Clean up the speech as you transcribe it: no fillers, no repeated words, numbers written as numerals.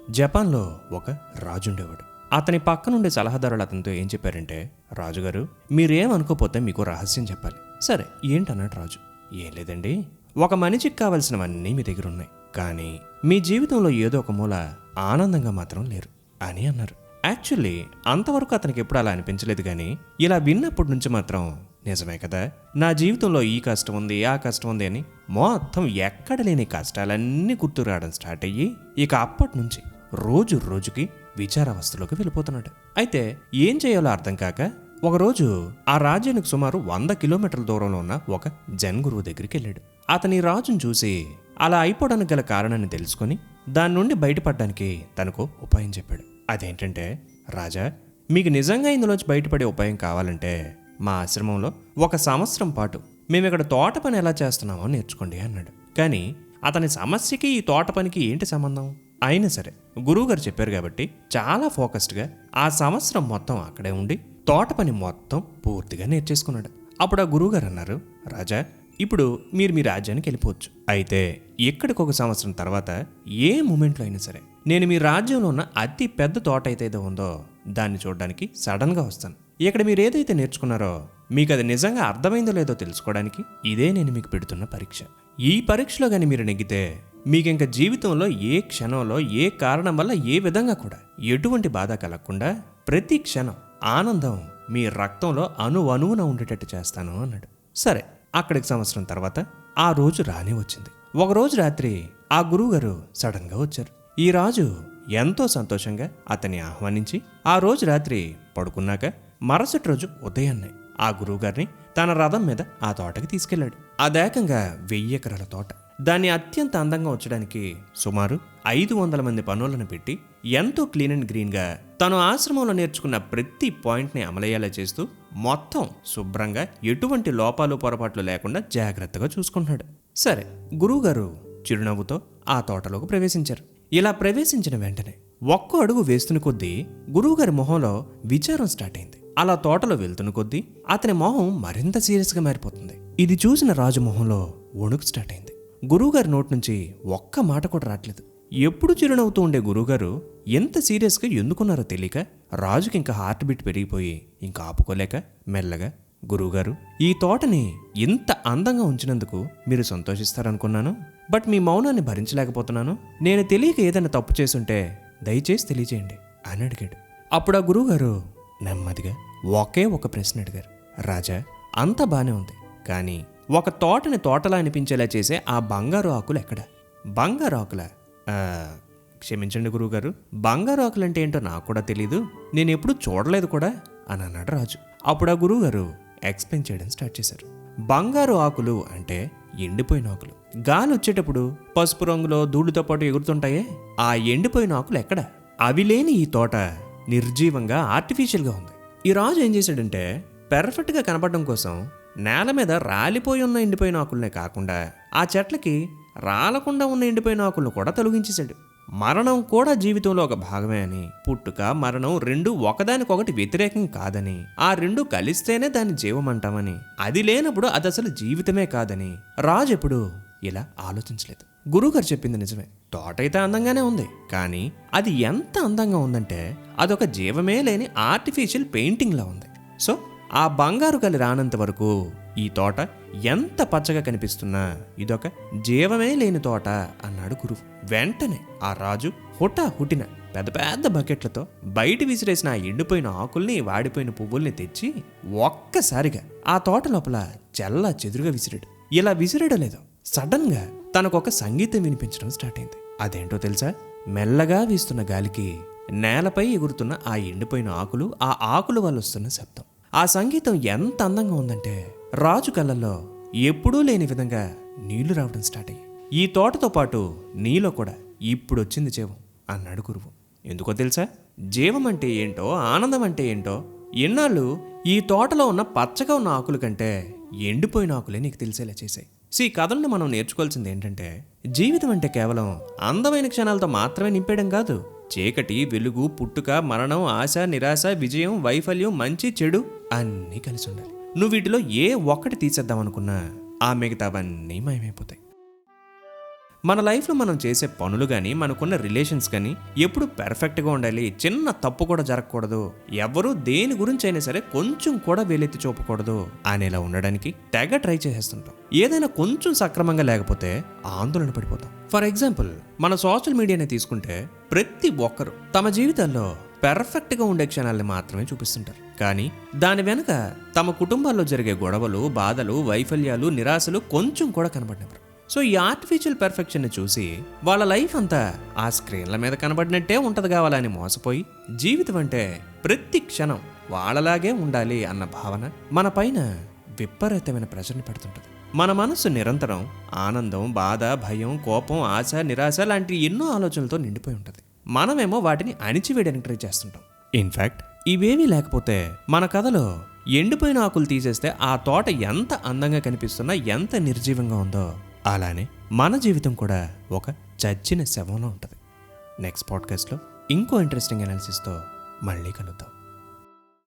జపాన్లో ఒక రాజుండేవాడు. అతని పక్కనుండే సలహాదారులు అతనితో ఏం చెప్పారంటే, రాజుగారు మీరేమనుకోపోతే మీకు రహస్యం చెప్పాలి. సరే ఏంటన్నాడు రాజు. ఏం లేదండి, ఒక మనిషికి కావలసినవన్నీ మీ దగ్గర ఉన్నాయి, కానీ మీ జీవితంలో ఏదో ఒక మూల ఆనందంగా మాత్రం లేరు అని అన్నారు. యాక్చువల్లీ అంతవరకు అతనికి ఎప్పుడు అలా అనిపించలేదు, కానీ ఇలా విన్నప్పటి నుంచి మాత్రం నిజమే కదా, నా జీవితంలో ఈ కష్టం ఉంది ఆ కష్టం ఉంది అని మొత్తం ఎక్కడ లేని కష్టాలన్నీ గుర్తు రావడం స్టార్ట్ అయ్యి ఇక అప్పటి నుంచి రోజు రోజుకి విచారావస్థలోకి వెళ్ళిపోతున్నాడు. అయితే ఏం చేయాలో అర్థం కాక ఒకరోజు ఆ రాజ్యానికి సుమారు 100 కిలోమీటర్ల దూరంలో ఉన్న ఒక జన్ గురువు దగ్గరికి వెళ్ళాడు. అతని రాజును చూసి అలా అయిపోవడానికి గల కారణాన్ని తెలుసుకుని దాని నుండి బయటపడడానికి తనకు ఉపాయం చెప్పాడు. అదేంటంటే, రాజా మీకు నిజంగా ఇందులోంచి బయటపడే ఉపాయం కావాలంటే మా ఆశ్రమంలో 1 సంవత్సరం పాటు మేము ఇక్కడ తోట పని ఎలా చేస్తున్నామో నేర్చుకోండి అన్నాడు. కానీ అతని సమస్యకి ఈ తోట పనికి ఏంటి సంబంధం? అయినా సరే గురువుగారు చెప్పారు కాబట్టి చాలా ఫోకస్డ్గా ఆ సంవత్సరం మొత్తం అక్కడే ఉండి తోట పని మొత్తం పూర్తిగా నేర్చేసుకున్నాడు. అప్పుడు ఆ గురువుగారు అన్నారు, రాజా ఇప్పుడు మీరు మీ రాజ్యానికి వెళ్ళిపోవచ్చు. అయితే ఇక్కడికి 1 సంవత్సరం తర్వాత ఏ మూమెంట్లో అయినా సరే నేను మీ రాజ్యంలో ఉన్న అతి పెద్ద తోట అయితే ఉందో దాన్ని చూడడానికి సడన్గా వస్తాను. ఇక్కడ మీరు ఏదైతే నేర్చుకున్నారో మీకు అది నిజంగా అర్థమైందో లేదో తెలుసుకోవడానికి ఇదే నేను మీకు పెడుతున్న పరీక్ష. ఈ పరీక్షలో కానీ మీరు నెగ్గితే మీకు ఇంకా జీవితంలో ఏ క్షణంలో ఏ కారణం వల్ల ఏ విధంగా కూడా ఎటువంటి బాధ కలగకుండా ప్రతి క్షణం ఆనందం మీ రక్తంలో అణువణువున ఉండేటట్టు చేస్తాను అన్నాడు. సరే, అక్కడికి సంవత్సరం తర్వాత ఆ రోజు రానే వచ్చింది. ఒకరోజు రాత్రి ఆ గురువుగారు సడన్గా వచ్చారు. ఈ రాజు ఎంతో సంతోషంగా అతన్ని ఆహ్వానించి ఆ రోజు రాత్రి పడుకున్నాక మరుసటి రోజు ఉదయాన్నే ఆ గురువుగారిని తన రథం మీద ఆ తోటకి తీసుకెళ్లాడు. అదేకంగా 1000 ఎకరాల తోట. దాన్ని అత్యంత అందంగా ఉంచడానికి సుమారు 500 మంది పనులను పెట్టి ఎంతో క్లీన్ అండ్ గ్రీన్గా తను ఆశ్రమంలో నేర్చుకున్న ప్రతి పాయింట్ని అమలయ్యేలా చేస్తూ మొత్తం శుభ్రంగా ఎటువంటి లోపాలు పొరపాట్లు లేకుండా జాగ్రత్తగా చూసుకుంటున్నాడు. సరే, గురువుగారు చిరునవ్వుతో ఆ తోటలోకి ప్రవేశించారు. ఇలా ప్రవేశించిన వెంటనే ఒక్కో అడుగు వేస్తున్న కొద్దీ గురువుగారి మొహంలో విచారం స్టార్ట్ అయింది. అలా తోటలో వెళ్తున్న కొద్దీ అతని మొహం మరింత సీరియస్గా మారిపోతుంది. ఇది చూసిన రాజు మొహంలో వణుకు స్టార్ట్ అయింది. గురువుగారి నోటి నుంచి ఒక్క మాట కూడా రావట్లేదు. ఎప్పుడు చిరునవ్వుతూ ఉండే గురువుగారు ఎంత సీరియస్గా ఎందుకున్నారో తెలియక రాజుకి ఇంకా హార్ట్ బీట్ పెరిగిపోయి ఇంకా ఆపుకోలేక మెల్లగా, గురువుగారు ఈ తోటని ఇంత అందంగా ఉంచినందుకు మీరు సంతోషిస్తారనుకున్నాను, బట్ మీ మౌనాన్ని భరించలేకపోతున్నాను. నేను తెలియక ఏదైనా తప్పు చేసుంటే దయచేసి తెలియజేయండి అని అడిగాడు. అప్పుడు ఆ గురువుగారు నెమ్మదిగా ఒకే ఒక ప్రశ్న అడిగారు. రాజా అంతా బానే ఉంది, కానీ ఒక తోటని తోటలా అనిపించేలా చేసే ఆ బంగారు ఆకులు ఎక్కడ? బంగారు ఆకులా? క్షమించండి గురువుగారు, బంగారు ఆకులు అంటే ఏంటో నాకు కూడా తెలీదు, నేను ఎప్పుడూ చూడలేదు కూడా అని అన్నాడు రాజు. అప్పుడు ఆ గురువుగారు ఎక్స్ప్లెయిన్ చేయడం స్టార్ట్ చేశారు. బంగారు ఆకులు అంటే ఎండిపోయిన ఆకులు. గాలి వచ్చేటప్పుడు పసుపు రంగులో ధూళితో పాటు ఎగురుతుంటాయే, ఆ ఎండిపోయిన ఆకులు ఎక్కడ? అవి లేని ఈ తోట నిర్జీవంగా ఆర్టిఫిషియల్గా ఉంది. ఈ రాజు ఏం చేశాడంటే, పెర్ఫెక్ట్గా కనపడడం కోసం నేల మీద రాలిపోయి ఉన్న ఎండిపోయిన ఆకులనే కాకుండా ఆ చెట్లకి రాలకుండా ఉన్న ఎండిపోయిన ఆకులను కూడా తొలగించేశాడు. మరణం కూడా జీవితంలో ఒక భాగమే అని, పుట్టుక మరణం రెండు ఒకదానికొకటి వ్యతిరేకం కాదని, ఆ రెండు కలిస్తేనే దాన్ని జీవం అంటామని, అది లేనప్పుడు అది అసలు జీవితమే కాదని రాజు ఎప్పుడు ఇలా ఆలోచించలేదు. గురువుగారు చెప్పింది నిజమే, తోట అయితే అందంగానే ఉంది, కానీ అది ఎంత అందంగా ఉందంటే అదొక జీవమే లేని ఆర్టిఫిషియల్ పెయింటింగ్లా ఉంది. సో ఆ బంగారు కలి రానంత వరకు ఈ తోట ఎంత పచ్చగా కనిపిస్తున్నా ఇదొక జీవమే లేని తోట అన్నాడు గురువు. వెంటనే ఆ రాజు హుటిన పెద్ద పెద్ద బకెట్లతో బయట విసిరేసిన ఆ ఎండిపోయిన ఆకుల్ని వాడిపోయిన పువ్వుల్ని తెచ్చి ఒక్కసారిగా ఆ తోట లోపల చెల్లా చెదురుగా విసిరాడు. ఇలా విసిరాడో లేదో సడన్ గా తనకొక సంగీతం వినిపించడం స్టార్ట్ అయింది. అదేంటో తెలుసా? మెల్లగా వీస్తున్న గాలికి నేలపై ఎగురుతున్న ఆ ఎండిపోయిన ఆకులు, ఆ ఆకుల వల్ల వస్తున్న శబ్దం. ఆ సంగీతం ఎంత అందంగా ఉందంటే రాజు కళ్ళల్లో ఎప్పుడూ లేని విధంగా నీళ్లు రావడం స్టార్ట్ అయ్యాయి. ఈ తోటతో పాటు నీలో కూడా ఇప్పుడు వచ్చింది జీవం అన్నాడు గురువు. ఎందుకో తెలుసా? జీవం అంటే ఏంటో, ఆనందం అంటే ఏంటో ఎన్నాళ్ళు ఈ తోటలో ఉన్న పచ్చగా ఉన్న ఆకుల కంటే ఎండిపోయిన ఆకులే నీకు తెలిసేలా చేశాయి. ఈ కథలను మనం నేర్చుకోవాల్సింది ఏంటంటే, జీవితం అంటే కేవలం అందమైన క్షణాలతో మాత్రమే నింపేయడం కాదు. చీకటి, వెలుగు, పుట్టుక, మరణం, ఆశ, నిరాశ, విజయం, వైఫల్యం, మంచి, చెడు అన్నీ కలిసి ఉండాలి. నువ్వు వీటిలో ఏ ఒక్కటి తీసేద్దామనుకున్నా ఆ మిగతావన్నీ మాయమైపోతాయి. మన లైఫ్లో మనం చేసే పనులు కానీ మనకున్న రిలేషన్స్ కానీ ఎప్పుడు పెర్ఫెక్ట్గా ఉండాలి, చిన్న తప్పు కూడా జరగకూడదు, ఎవరు దేని గురించి అయినా సరే కొంచెం కూడా వేలెత్తి చూపకూడదు అనేలా ఉండడానికి తెగ ట్రై చేసేస్తుంటాం. ఏదైనా కొంచెం సక్రమంగా లేకపోతే ఆందోళన పడిపోతాం. ఫర్ ఎగ్జాంపుల్, మన సోషల్ మీడియాని తీసుకుంటే ప్రతి ఒక్కరు తమ జీవితాల్లో పెర్ఫెక్ట్గా ఉండే క్షణాలని మాత్రమే చూపిస్తుంటారు. కానీ దాని వెనుక తమ కుటుంబాల్లో జరిగే గొడవలు, బాధలు, వైఫల్యాలు, నిరాశలు కొంచెం కూడా కనబడినప్పుడు. సో ఈ ఆర్టిఫిషియల్ పెర్ఫెక్షన్ని చూసి వాళ్ళ లైఫ్ అంతా ఆ స్క్రీన్ల మీద కనబడినట్టే ఉంటది కావాలని మోసపోయి, జీవితం అంటే ప్రతి క్షణం వాళ్ళలాగే ఉండాలి అన్న భావన మన పైన విపరీతమైన ప్రెషర్ని పెడుతుంటుంది. మన మనస్సు నిరంతరం ఆనందం, బాధ, భయం, కోపం, ఆశ, నిరాశ లాంటి ఎన్నో ఆలోచనలతో నిండిపోయి ఉంటుంది. మనమేమో వాటిని అణిచివేయడానికి ట్రై చేస్తుంటాం. ఇన్ఫ్యాక్ట్ ఇవేమీ లేకపోతే మన కథలో ఎండిపోయిన ఆకులు తీసేస్తే ఆ తోట ఎంత అందంగా కనిపిస్తున్నా, ఎంత నిర్జీవంగా ఉందో, అలానే మన జీవితం కూడా ఒక చచ్చిన శవంలో ఉంటుంది. నెక్స్ట్ పాడ్కాస్ట్లో ఇంకో ఇంట్రెస్టింగ్ అనాలిసిస్తో మళ్ళీ కలుద్దాం.